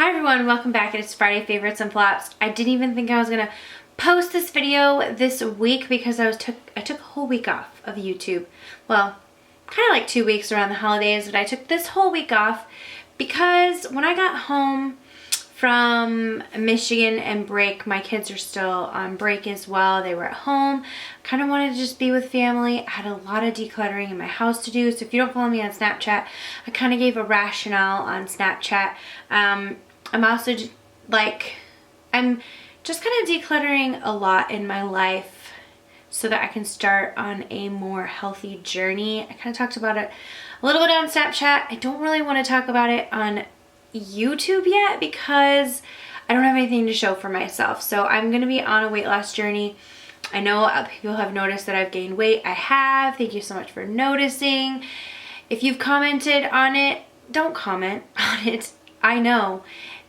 Hi everyone, welcome back. It's Friday Favorites and Flops. I didn't even think I was gonna post this video this week because I took a whole week off of YouTube. Well, kind of like 2 weeks around the holidays, but I took this whole week off because when I got home from Michigan and break, my kids are still on break as well. They were at home. Kind of wanted to just be with family. I had a lot of decluttering in my house to do. So if you don't follow me on Snapchat, I kind of gave a rationale on Snapchat. I'm also I'm just kind of decluttering a lot in my life so that I can start on a more healthy journey. I kind of talked about it a little bit on Snapchat. I don't really want to talk about it on YouTube yet because I don't have anything to show for myself. So I'm going to be on a weight loss journey. I know people have noticed that I've gained weight. I have. Thank you so much for noticing. If you've commented on it, don't comment on it. I know.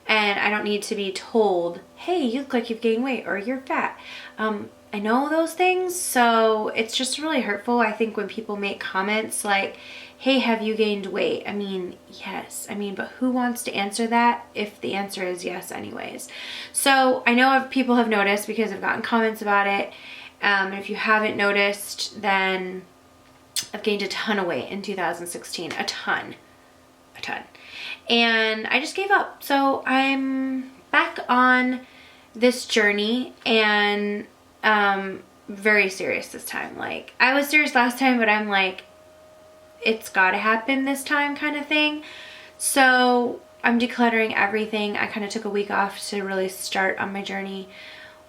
And I don't need to be told, hey, you look like you've gained weight or you're fat. I know those things, so it's just really hurtful, I think, when people make comments like, hey, have you gained weight? I mean, yes. I mean, but who wants to answer that if the answer is yes anyways? So I know people have noticed because I've gotten comments about it. And if you haven't noticed, then I've gained a ton of weight in 2016. A ton. And I just gave up. So I'm back on this journey and very serious this time. Like, I was serious last time, but I'm like, it's gotta happen this time kind of thing. So I'm decluttering everything. I kind of took a week off to really start on my journey.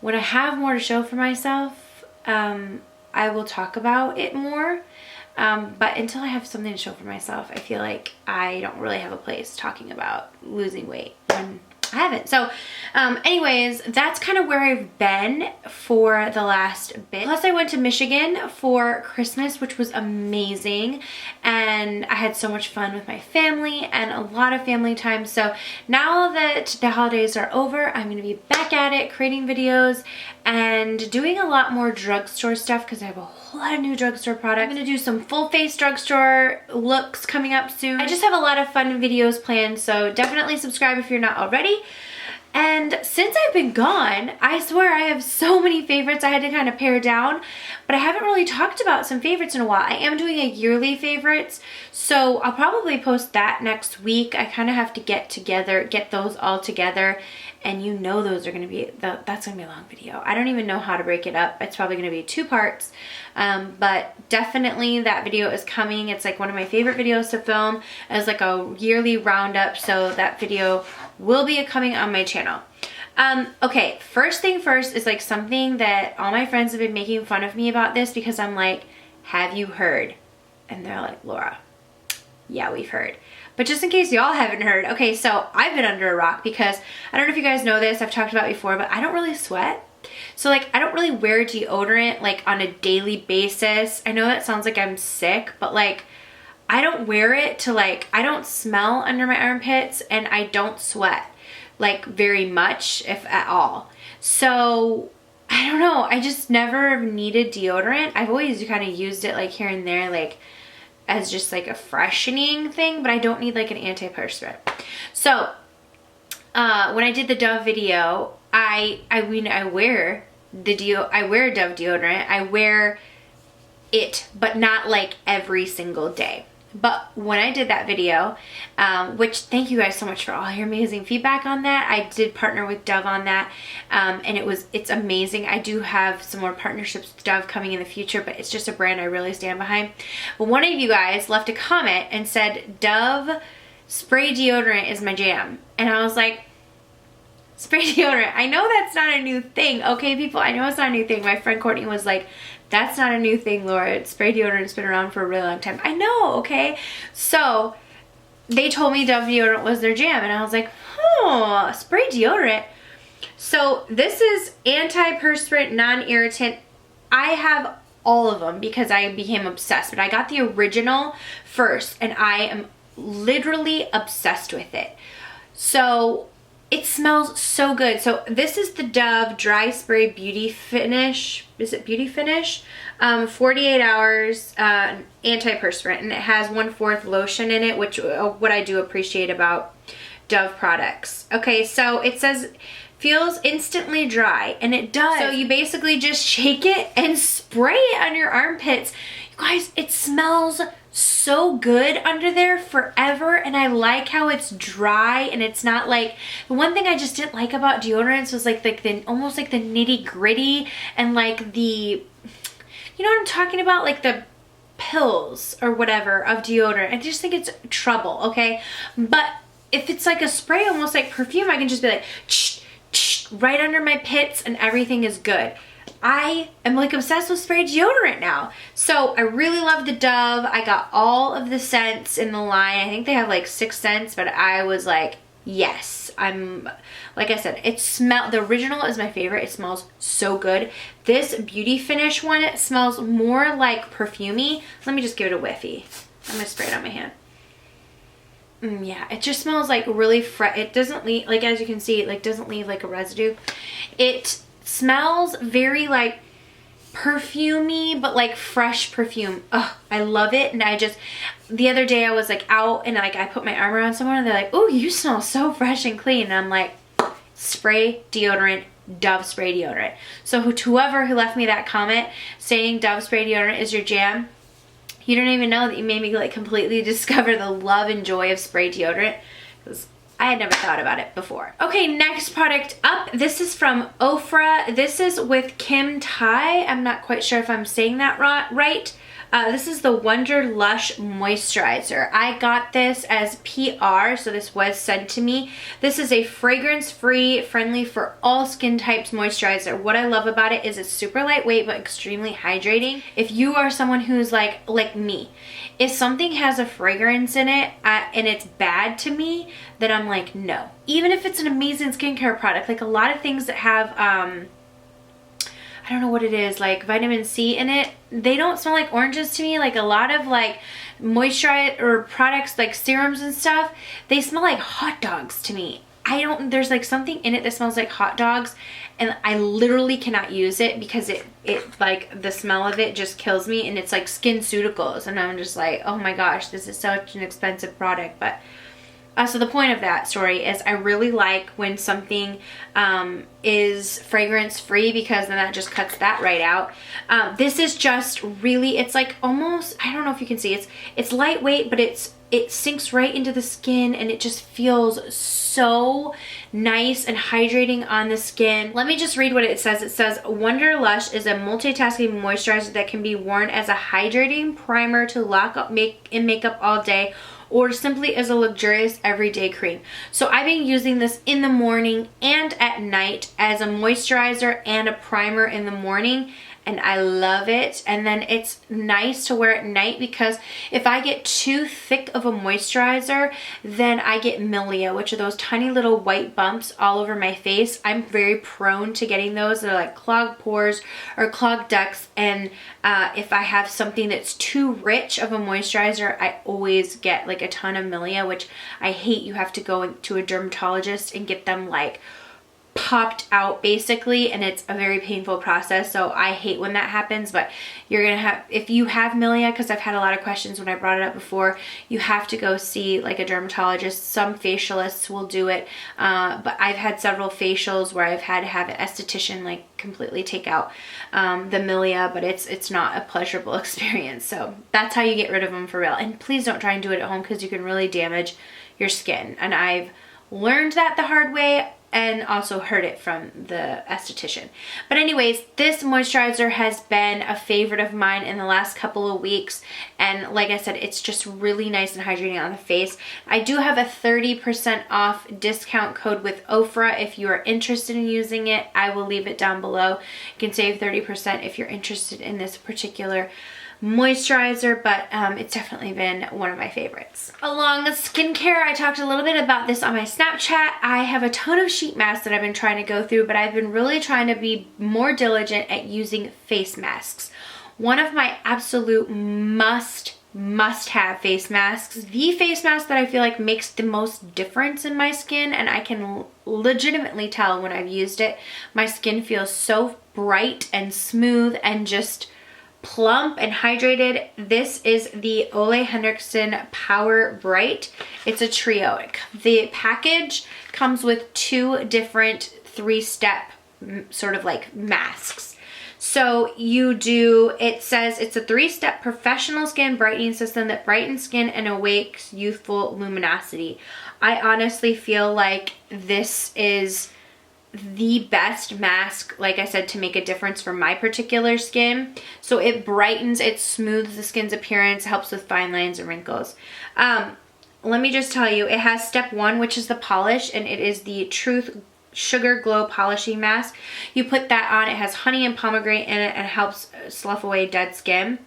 When I have more to show for myself, I will talk about it more. But until I have something to show for myself, I feel like I don't really have a place talking about losing weight when I haven't. So anyways, that's kind of where I've been for the last bit. Plus I went to Michigan for Christmas, which was amazing. And I had so much fun with my family and a lot of family time. So now that the holidays are over, I'm going to be back at it, creating videos and doing a lot more drugstore stuff because I have a whole lot of new drugstore products. I'm going to do some full face drugstore looks coming up soon. I just have a lot of fun videos planned, so definitely subscribe if you're not already. And since I've been gone, I swear I have so many favorites I had to kind of pare down, but I haven't really talked about some favorites in a while. I am doing a yearly favorites, so I'll probably post that next week. I kind of have to get those all together, and you know those are going to be, that's going to be a long video. I don't even know how to break it up. It's probably going to be 2 parts, but definitely that video is coming. It's like one of my favorite videos to film as like a yearly roundup, so that video will be coming on my channel. Okay, first thing first is like something that all my friends have been making fun of me about this because I'm like, have you heard? And they're like, Laura, yeah, we've heard. But just in case y'all haven't heard, okay, so I've been under a rock because I don't know if you guys know this, I've talked about it before, but I don't really sweat. So like, I don't really wear deodorant like on a daily basis. I know that sounds like I'm sick, but like, I don't wear it to like, I don't smell under my armpits and I don't sweat like very much, if at all. So I don't know, I just never needed deodorant. I've always kind of used it like here and there, like as just like a freshening thing, but I don't need like an antiperspirant. So when I did the Dove video, I wear Dove deodorant. I wear it, but not like every single day. But when I did that video, which thank you guys so much for all your amazing feedback on that. I did partner with Dove on that, and it's amazing. I do have some more partnerships with Dove coming in the future, but it's just a brand I really stand behind. But one of you guys left a comment and said, Dove spray deodorant is my jam. And I was like, spray deodorant. I know that's not a new thing, okay, people? I know it's not a new thing. My friend Courtney was like, that's not a new thing, Laura. Spray deodorant's been around for a really long time. I know, okay? So they told me Dove deodorant was their jam, and I was like, oh, spray deodorant. So this is antiperspirant, non-irritant. I have all of them because I became obsessed, but I got the original first, and I am literally obsessed with it. So it smells so good. So this is the Dove Dry Spray Beauty Finish. Is it Beauty Finish? 48 hours antiperspirant, and it has 1/4 lotion in it, which what I do appreciate about Dove products. Okay, so it says feels instantly dry, and it does. So you basically just shake it and spray it on your armpits. You guys, it smells so good under there forever, and I like how it's dry and it's not like, the one thing I just didn't like about deodorants was like the almost like the nitty gritty and like the, you know what I'm talking about, like the pills or whatever of deodorant. I just think it's trouble, okay? But if it's like a spray, almost like perfume, I can just be like right under my pits and everything is good. I am like obsessed with spray deodorant now. So I really love the Dove. I got all of the scents in the line. I think they have like 6 scents, but I was like, yes. Like I said, the original is my favorite. It smells so good. This Beauty Finish one, it smells more like perfumey. Let me just give it a whiffy. I'm gonna spray it on my hand. Yeah, it just smells like really fresh. It doesn't leave, like as you can see, it like doesn't leave like a residue. It smells very like perfumey, but like fresh perfume. Oh, I love it. And the other day I was like out and like I put my arm around someone and they're like, oh, you smell so fresh and clean. And I'm like, spray deodorant, Dove spray deodorant. So to whoever who left me that comment saying Dove spray deodorant is your jam, you don't even know that you made me like completely discover the love and joy of spray deodorant, because I had never thought about it before. Okay, next product up. This is from Ofra. This is with Kim Tai. I'm not quite sure if I'm saying that right. This is the Wanderlush Moisturizer. I got this as PR, so this was sent to me. This is a fragrance-free, friendly for all skin types moisturizer. What I love about it is it's super lightweight but extremely hydrating. If you are someone who's like me, if something has a fragrance in it and it's bad to me, then I'm like, no. Even if it's an amazing skincare product, like a lot of things that have I don't know what it is, like vitamin C in it, they don't smell like oranges to me. Like a lot of like moisturizer or products like serums and stuff, they smell like hot dogs to me. There's like something in it that smells like hot dogs, and I literally cannot use it because it like the smell of it just kills me, and it's like SkinCeuticals, and I'm just like, oh my gosh, this is such an expensive product. But so the point of that story is I really like when something is fragrance free, because then that just cuts that right out. This is just really, it's like almost, I don't know if you can see, it's lightweight, but it sinks right into the skin and it just feels so nice and hydrating on the skin. Let me just read what it says. It says, Wanderlush is a multitasking moisturizer that can be worn as a hydrating primer to lock up makeup all day, or simply as a luxurious everyday cream. So I've been using this in the morning and at night as a moisturizer and a primer in the morning, and I love it. And then it's nice to wear at night, because if I get too thick of a moisturizer, then I get milia, which are those tiny little white bumps all over my face. I'm very prone to getting those. They're like clogged pores or clogged ducts, and if I have something that's too rich of a moisturizer, I always get like a ton of milia, which I hate. You have to go to a dermatologist and get them like popped out basically, and it's a very painful process, so I hate when that happens. But you're gonna have, if you have milia, because I've had a lot of questions when I brought it up before, you have to go see like a dermatologist. Some facialists will do it, but I've had several facials where I've had to have an esthetician like completely take out the milia, but it's not a pleasurable experience. So that's how you get rid of them for real. And please don't try and do it at home, because you can really damage your skin, and I've learned that the hard way, and also heard it from the esthetician. But anyways, this moisturizer has been a favorite of mine in the last couple of weeks, and like I said, it's just really nice and hydrating on the face. I do have a 30% off discount code with Ofra if you are interested in using it. I will leave it down below. You can save 30% if you're interested in this particular moisturizer, but it's definitely been one of my favorites. Along with skincare, I talked a little bit about this on my Snapchat. I have a ton of sheet masks that I've been trying to go through, but I've been really trying to be more diligent at using face masks. One of my absolute must-have face masks, the face mask that I feel like makes the most difference in my skin, and I can legitimately tell when I've used it, my skin feels so bright and smooth and just plump and hydrated. This is the Ole Henriksen Power Bright. It's a trio. The package comes with 2 different 3-step sort of like masks. So you do, it says it's a 3-step professional skin brightening system that brightens skin and awakes youthful luminosity. I honestly feel like this is the best mask, like I said, to make a difference for my particular skin. So it brightens, it smooths the skin's appearance, helps with fine lines and wrinkles. Let me just tell you, it has step 1, which is the polish, and it is the Truth Sugar Glow Polishing Mask. You put that on, it has honey and pomegranate in it and helps slough away dead skin.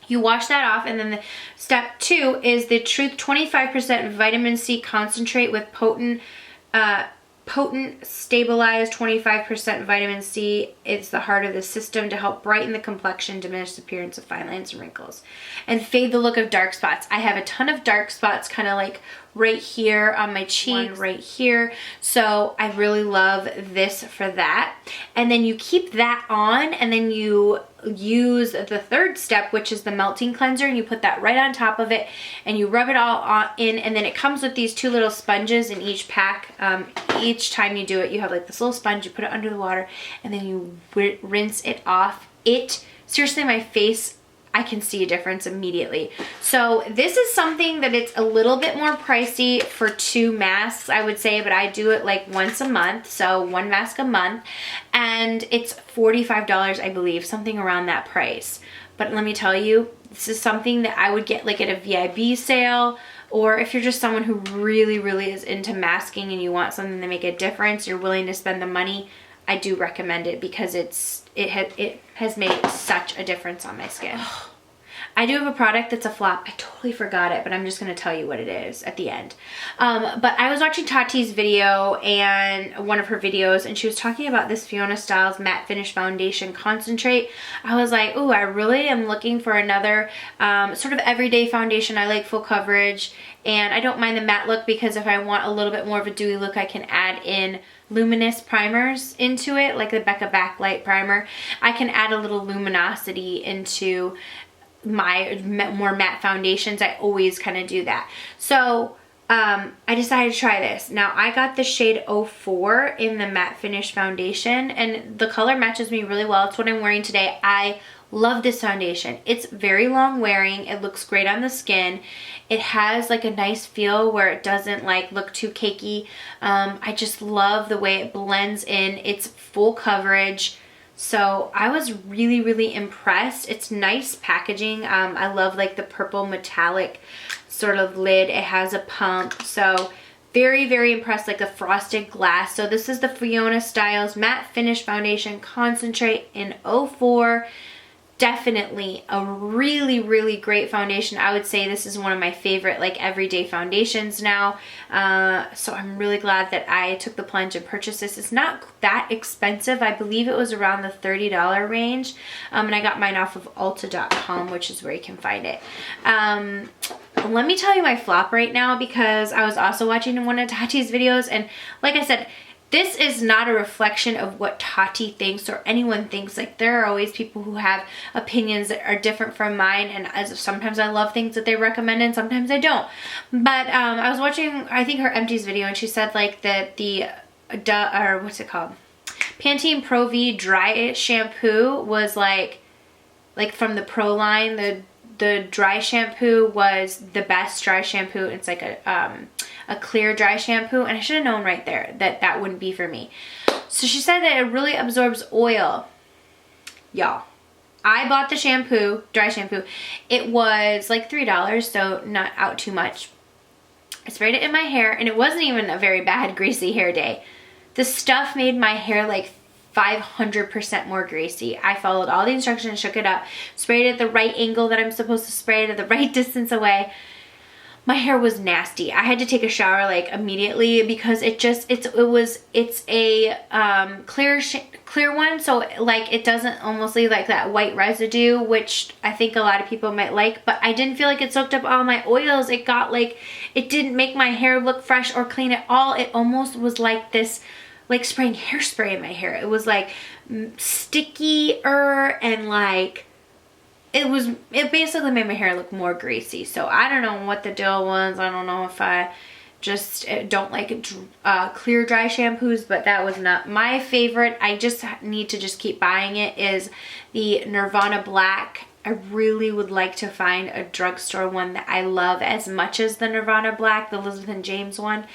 You wash that off, and then the step 2 is the Truth 25% Vitamin C Concentrate with potent stabilized 25% vitamin C. It's the heart of the system to help brighten the complexion, diminish the appearance of fine lines and wrinkles, and fade the look of dark spots. I have a ton of dark spots kind of like right here on my cheek, right here. So I really love this for that. And then you keep that on, and then you use the 3rd step, which is the melting cleanser, and you put that right on top of it and you rub it all in, and then it comes with these 2 little sponges in each pack. Each time you do it, you have like this little sponge, you put it under the water, and then you rinse it off. Seriously, my face, I can see a difference immediately. So this is something that it's a little bit more pricey for 2 masks, I would say, but I do it like once a month, so 1 mask a month, and it's $45, I believe, something around that price. But let me tell you, this is something that I would get like at a VIB sale, or if you're just someone who really, really is into masking and you want something to make a difference, you're willing to spend the money, I do recommend it because it has made such a difference on my skin. I do have a product that's a flop. I totally forgot it, but I'm just going to tell you what it is at the end. But I was watching Tati's video, and one of her videos, and she was talking about this Fiona Stiles Matte Finish Foundation Concentrate. I was like, ooh, I really am looking for another sort of everyday foundation. I like full coverage, and I don't mind the matte look because if I want a little bit more of a dewy look, I can add in luminous primers into it, like the Becca Backlight Primer. I can add a little luminosity into my more matte foundations. I always kind of do that. So I decided to try this. Now I got the shade 04 in the matte finish foundation, and the color matches me really well. It's what I'm wearing today. I love this foundation. It's very long wearing. It looks great on the skin. It has like a nice feel where it doesn't like look too cakey. I just love the way it blends in. It's full coverage. So I was really, really impressed. It's nice packaging. I love like the purple metallic sort of lid. It has a pump. So very, very impressed, like the frosted glass. So this is the Fiona Stiles Matte Finish Foundation Concentrate in 04. Definitely a really, really great foundation. I would say this is one of my favorite like everyday foundations now. So I'm really glad that I took the plunge and purchased this. It's not that expensive. I believe it was around the $30 range. And I got mine off of Ulta.com, which is where you can find it. Let me tell you my flop right now, because I was also watching one of Tati's videos, and like I said, this is not a reflection of what Tati thinks or anyone thinks. Like, there are always people who have opinions that are different from mine, and sometimes I love things that they recommend and sometimes I don't. But I was watching, I think, her Empties video, and she said like that what's it called? Pantene Pro V Dry Shampoo was like from the Pro line, the dry shampoo was the best dry shampoo. It's like a clear dry shampoo, and I should have known right there that that wouldn't be for me. So she said that it really absorbs oil. Y'all, I bought the shampoo, dry shampoo. It was like $3, so not out too much. I sprayed it in my hair, and it wasn't even a very bad greasy hair day. The stuff made my hair like 500% more greasy. I followed all the instructions, shook it up, sprayed it at the right angle that I'm supposed to spray it at the right distance away. My hair was nasty. I had to take a shower like immediately because it's a clear one, so like it doesn't almost leave like that white residue, which I think a lot of people might like, but I didn't feel like it soaked up all my oils. It didn't make my hair look fresh or clean at all. It almost was like this, like spraying hairspray in my hair. It was like stickier and like it basically made my hair look more greasy. So I don't know what the deal was. I don't know if I just don't like clear dry shampoos, but that was not my favorite. I just need to just keep buying it, is the Nirvana Black. I really would like to find a drugstore one that I love as much as the Nirvana Black, the Elizabeth & James one,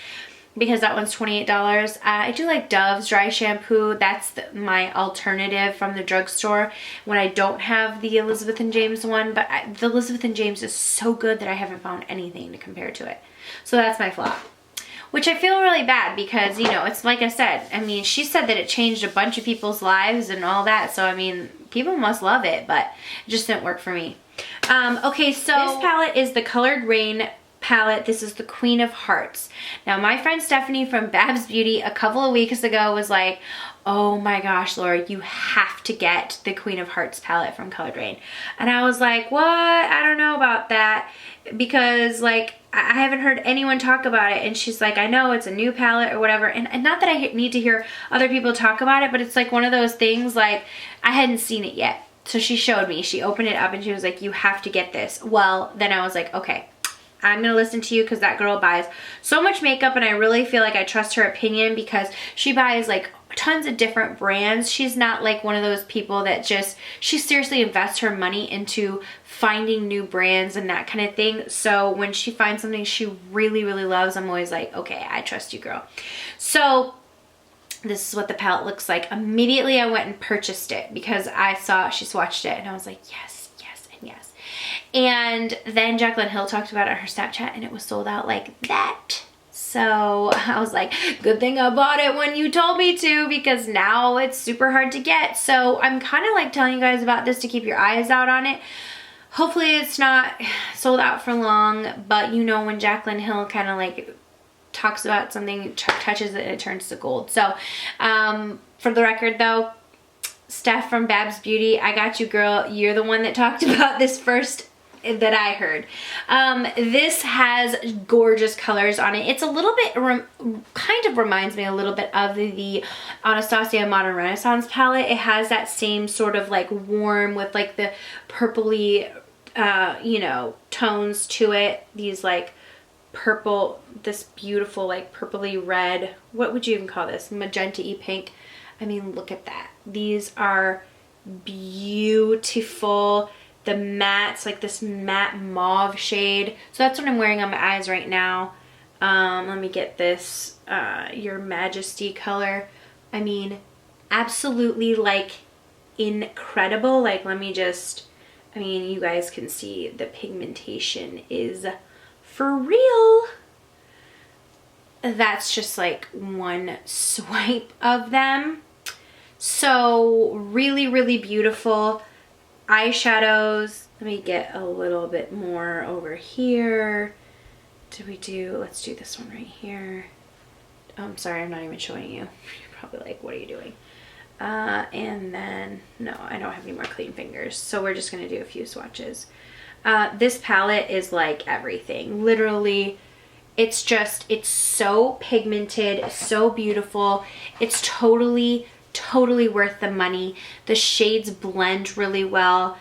because that one's $28. I do like Dove's dry shampoo. That's my alternative from the drugstore when I don't have the Elizabeth & James one, but the Elizabeth & James is so good that I haven't found anything to compare to it. So that's my flop, which I feel really bad because, you know, it's like I said, I mean, she said that it changed a bunch of people's lives and all that. So, I mean, people must love it, but it just didn't work for me. Okay, so this palette is the Colored Raine palette. This is the Queen of Hearts. Now, my friend Stephanie from Babs Beauty a couple of weeks ago was like, oh my gosh, Laura, you have to get the Queen of Hearts palette from Colored Raine. And I was like, what? I don't know about that, because like I haven't heard anyone talk about it. And she's like, I know it's a new palette or whatever. And not that I need to hear other people talk about it, but it's like one of those things, like I hadn't seen it yet. So she showed me, she opened it up and she was like, you have to get this. Well, then I was like, okay, I'm gonna listen to you, because that girl buys so much makeup and I really feel like I trust her opinion, because she buys like tons of different brands. She's not like one of those people that just, she seriously invests her money into finding new brands and that kind of thing. So when she finds something she really, really loves, I'm always like, okay, I trust you, girl. So this is what the palette looks like. Immediately I went and purchased it because I saw she swatched it and I was like, yes, yes, and yes. And then Jaclyn Hill talked about it on her Snapchat and it was sold out like that. So I was like, good thing I bought it when you told me to, because now it's super hard to get. So I'm kind of like telling you guys about this to keep your eyes out on it. Hopefully it's not sold out for long, but you know when Jaclyn Hill kind of like talks about something, touches it, and it turns to gold. So for the record though, Steph from Babs Beauty, I got you, girl. You're the one that talked about this first that I heard. This has gorgeous colors on it. It's a little bit, kind of reminds me a little bit of the Anastasia Modern Renaissance palette. It has that same sort of like warm with like the purpley, you know, tones to it. These like purple, this beautiful like purpley red, what would you even call this? Magenta-y pink. I mean, look at that. These are beautiful. The mattes, like this matte mauve shade. So that's what I'm wearing on my eyes right now. Let me get this, Your Majesty color. I mean, absolutely like incredible. Like, let me just, I mean, you guys can see the pigmentation is for real. That's just like one swipe of them. So really, really beautiful. Eyeshadows, let me get a little bit more over here. Let's do this one right here. Oh, I'm sorry, I'm not even showing you. You're probably like, what are you doing? And then, no, I don't have any more clean fingers. So we're just gonna do a few swatches. This palette is like everything. Literally, it's so pigmented, so beautiful. It's totally worth the money. The shades blend really well.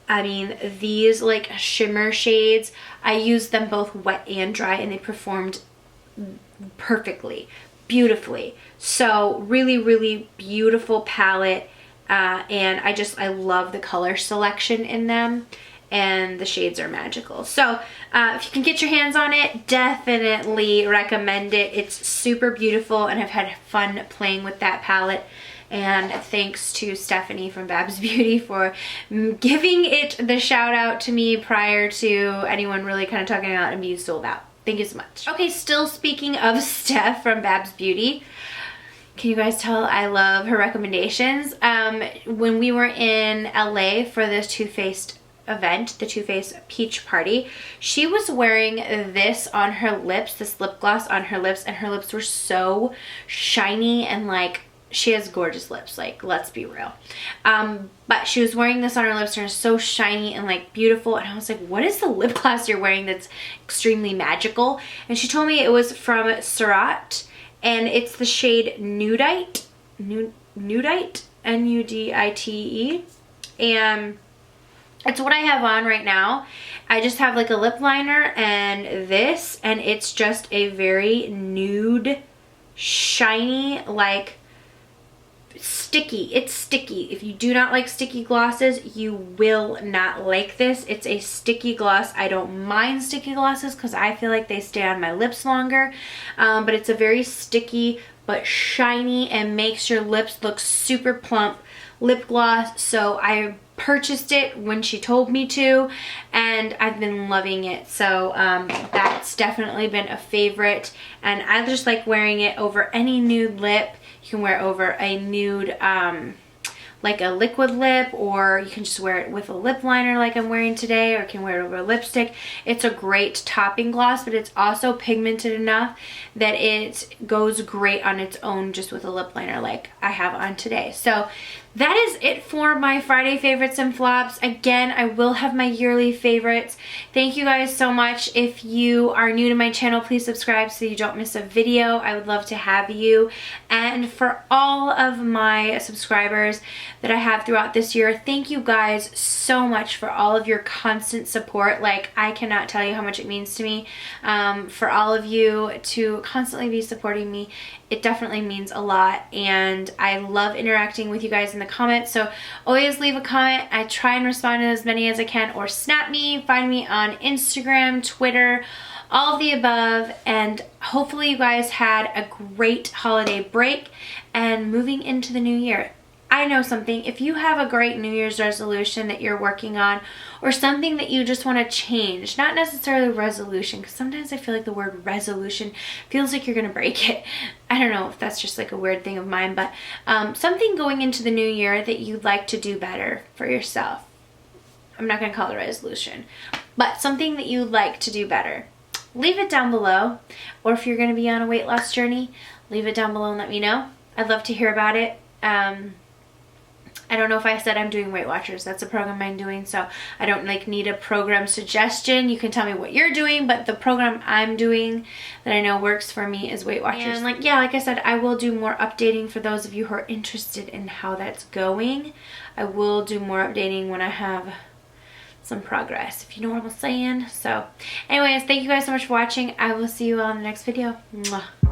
I mean, these like shimmer shades, I used them both wet and dry and they performed perfectly, beautifully. So really, really beautiful palette. And I love the color selection in them, and the shades are magical. So if you can get your hands on it, definitely recommend it. It's super beautiful and I've had fun playing with that palette. And thanks to Stephanie from Babs Beauty for giving it the shout out to me prior to anyone really kind of talking about it and being sold out. Thank you so much. Okay, still speaking of Steph from Babs Beauty, can you guys tell I love her recommendations? When we were in LA for this Too Faced event, the Too Faced Peach Party, she was wearing this on her lips, this lip gloss on her lips, and her lips were so shiny and like, she has gorgeous lips, like, let's be real. But she was wearing this on her lips and it's so shiny and like beautiful, and I was like, what is the lip gloss you're wearing that's extremely magical? And she told me it was from Surratt and it's the shade Nudite, Nudite, N-U-D-I-T-E. And It's what I have on right now. I just have like a lip liner and this, and it's just a very nude, shiny, like sticky. It's sticky. If you do not like sticky glosses, you will not like this. It's a sticky gloss. I don't mind sticky glosses because I feel like they stay on my lips longer, but it's a very sticky but shiny and makes your lips look super plump lip gloss. So I purchased it when she told me to, and I've been loving it. So that's definitely been a favorite, and I just like wearing it over any nude lip. You can wear it over a nude like a liquid lip, or you can just wear it with a lip liner like I'm wearing today, or can wear it over a lipstick. It's a great topping gloss, but it's also pigmented enough that it goes great on its own just with a lip liner like I have on today. So that is it for my Friday favorites and flops. Again, I will have my yearly favorites. Thank you guys so much. If you are new to my channel, please subscribe so you don't miss a video. I would love to have you. And for all of my subscribers that I have throughout this year, thank you guys so much for all of your constant support. Like, I cannot tell you how much it means to me for all of you to constantly be supporting me. It definitely means a lot, and I love interacting with you guys in the comments. So always leave a comment. I try and respond to as many as I can, or snap me, find me on Instagram, Twitter, all of the above. And hopefully you guys had a great holiday break and moving into the new year. I know something. If you have a great New Year's resolution that you're working on, or something that you just want to change, not necessarily resolution, because sometimes I feel like the word resolution feels like you're going to break it. I don't know if that's just like a weird thing of mine, but something going into the new year that you'd like to do better for yourself. I'm not going to call it a resolution, but something that you'd like to do better. Leave it down below. Or if you're going to be on a weight loss journey, leave it down below and let me know. I'd love to hear about it. I don't know if I said I'm doing Weight Watchers. That's a program I'm doing, so I don't like need a program suggestion. You can tell me what you're doing, but the program I'm doing that I know works for me is Weight Watchers. And like I said, I will do more updating for those of you who are interested in how that's going. I will do more updating when I have some progress, if you know what I'm saying. So anyways, thank you guys so much for watching. I will see you all in the next video. Mwah.